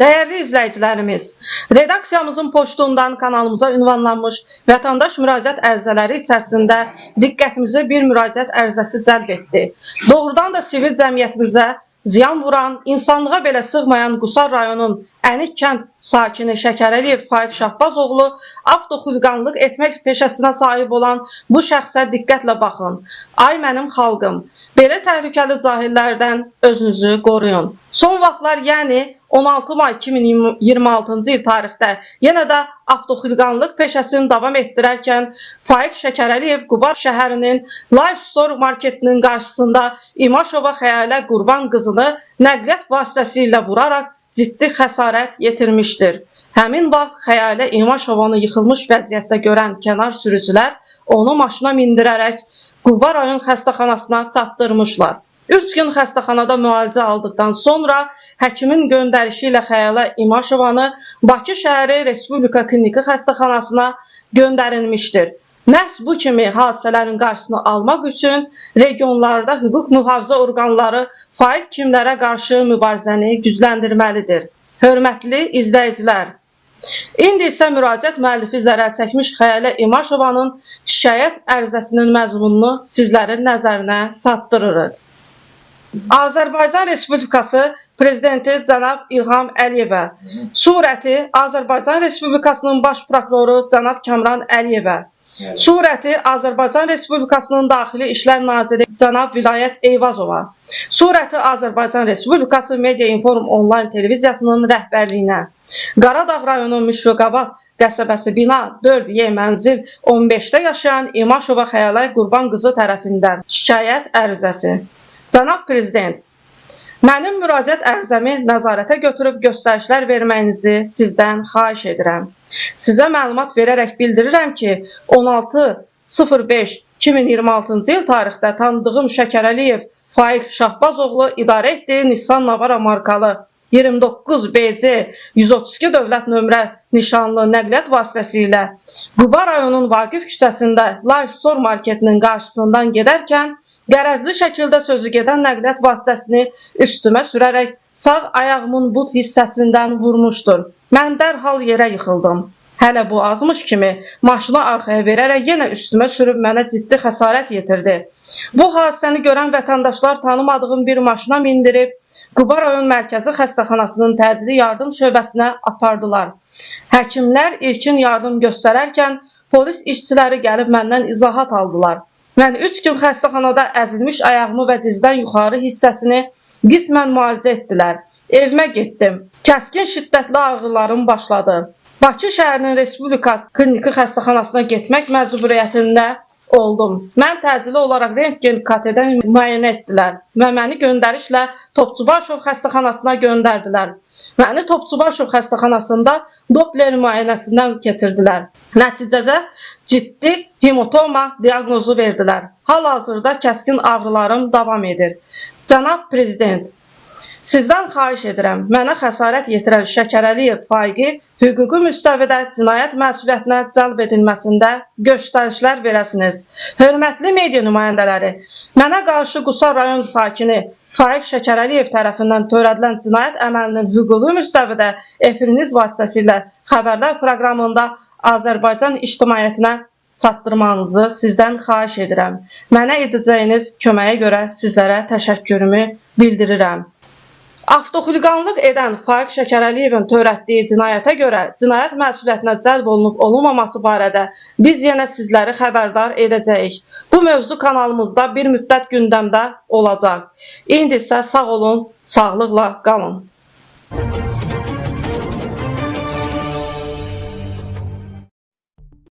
Değerli izleyicilerimiz, redaksiyamızın poçtundan kanalımıza ünvanlanmış vətəndaş müraciət ərizələri içərisində diqqətimizi bir müraciət ərizəsi cəlb etdi. Doğrudan da sivil cəmiyyətimizə ziyan vuran, insanlığa belə sığmayan Qusar rayonun Ənik kənd sakini Şəkərəliyev Faiq Şahbazoğlu avtoxuliqanlıq etmək peşəsinə sahib olan bu şəxsə diqqətlə baxın. Ay mənim xalqım, belə təhlükəli cahillərdən özünüzü qoruyun. Son vaxtlar, yəni 16 may 2026-cı il tarixdə yenə də avtoxuliqanlıq peşəsini davam etdirərkən Faiq Şəkərəliyev Qubar şəhərinin Life Store marketinin qarşısında İmaşova Xəyalə Qurban qızını nəqliyyat vasitəsilə vuraraq ciddi xəsarət yetirmişdir. Həmin vaxt Xəyalə İmaşovanı yıxılmış vəziyyətdə görən kənar sürücülər onu maşına mindirərək Qubar rayon xəstəxanasına çatdırmışlar. 3 gün xəstəxanada müalicə aldıqdan sonra həkimin göndərişi ilə Xəyalə İmaşovanı Bakı şəhəri Respublika Kliniki xəstəxanasına göndərilmişdir. Məhz bu kimi hadisələrin qarşısını almaq üçün regionlarda hüquq mühafizə orqanları faiq kimlərə qarşı mübarizəni gücləndirməlidir. Hörmətli izləyicilər, indi isə müraciət müəllifi zərər çəkmiş Xəyalə İmaşovanın şikayət ərizəsinin məzmununu sizlərin nəzərinə çatdırırıq. Azərbaycan Respublikası Prezidenti cənab İlham Əliyevə, surəti Azərbaycan Respublikasının Baş Prokuroru cənab Kamran Əliyevə, surəti Azərbaycan Respublikasının Daxili İşlər Naziri cənab Vilayət Eyvazova, surəti Azərbaycan Respublikası Media Inform onlayn televiziyasının rəhbərliyinə, Qaradağ rayonu Müşfiqabad qəsəbəsi bina 4Y mənzil 15-də yaşayan İmaşova Xəyalə Qurban qızı tərəfindən şikayət ərizəsi. Cənab Prezident, mənim müraciət ərizəmi nəzarətə götürüb göstərişlər verməyinizi sizdən xahiş edirəm. Sizə məlumat verərək bildirirəm ki, 16.05.2026-cı il tarixdə tanıdığım Şəkərəliyev Faiq Şahbazoğlu idarə etdiyi Nissan Navara markalı 29 BC 132 dövlət nömrə nişanlı nəqliyyat vasitəsilə Qubar rayonunun Vaqif küçəsində Life Store marketinin qarşısından gedərkən qərəzli şəkildə sözü gedən nəqliyyat vasitəsini üstümə sürərək sağ ayağımın but hissəsindən vurmuşdur. Mən dərhal yerə yıxıldım. Hələ bu azmış kimi maşını arxaya verərək yenə üstümə sürüb mənə ciddi xəsarət yetirdi. Bu hadisəni görən vətəndaşlar tanımadığım bir maşına mindirib Qubar rayon mərkəzi xəstəxanasının təcili yardım şöbəsinə apardılar. Həkimlər ilkin yardım göstərərkən polis işçiləri gəlib məndən izahat aldılar. Mən 3 gün xəstəxanada əzilmiş ayağımı və dizdən yuxarı hissəsini qismən müalicə etdilər. Evimə getdim. Kəskin şiddətli ağrılarım başladı. Bakı şəhərinin Respublika Kliniki xəstəxanasına getmək məcburiyyətində oldum. Mən təcili olaraq rentgen KT-dən müayinə etdilər və məni göndərişlə Topçubaşov xəstəxanasına göndərdilər. Məni Topçubaşov xəstəxanasında Doppler müayinəsindən keçirdilər. Nəticədə ciddi hematoma diaqnozu verdilər. Hal-hazırda kəskin ağrılarım davam edir. Cənab Prezident, sizdən xahiş edirəm, mənə xəsarət yetirən Şəkərəliyev Faiqi hüquqi müstəvidə cinayət məsuliyyətinə cəlb edilməsində göstərişlər verəsiniz. Hörmətli media nümayəndələri, mənə qarşı Qusar rayon sakini Faiq Şəkərəliyev tərəfindən törədilən cinayət əməlinin hüquqi müstəvidə efiriniz vasitəsilə xəbərlər proqramında Azərbaycan ictimaiyyətinə çatdırmanızı sizdən xahiş edirəm. Mənə edəcəyiniz köməyə görə sizlərə təşəkkürümü bildirirəm. Avtoxuliqanlıq edən Faiq Şəkərəliyevin törətdiyi cinayətə görə cinayət məsuliyyətinə cəlb olunub olunmaması barədə biz yenə sizləri xəbərdar edəcəyik. Bu mövzu kanalımızda bir müddət gündəmdə olacaq. İndi isə sağ olun, sağlıqla qalın.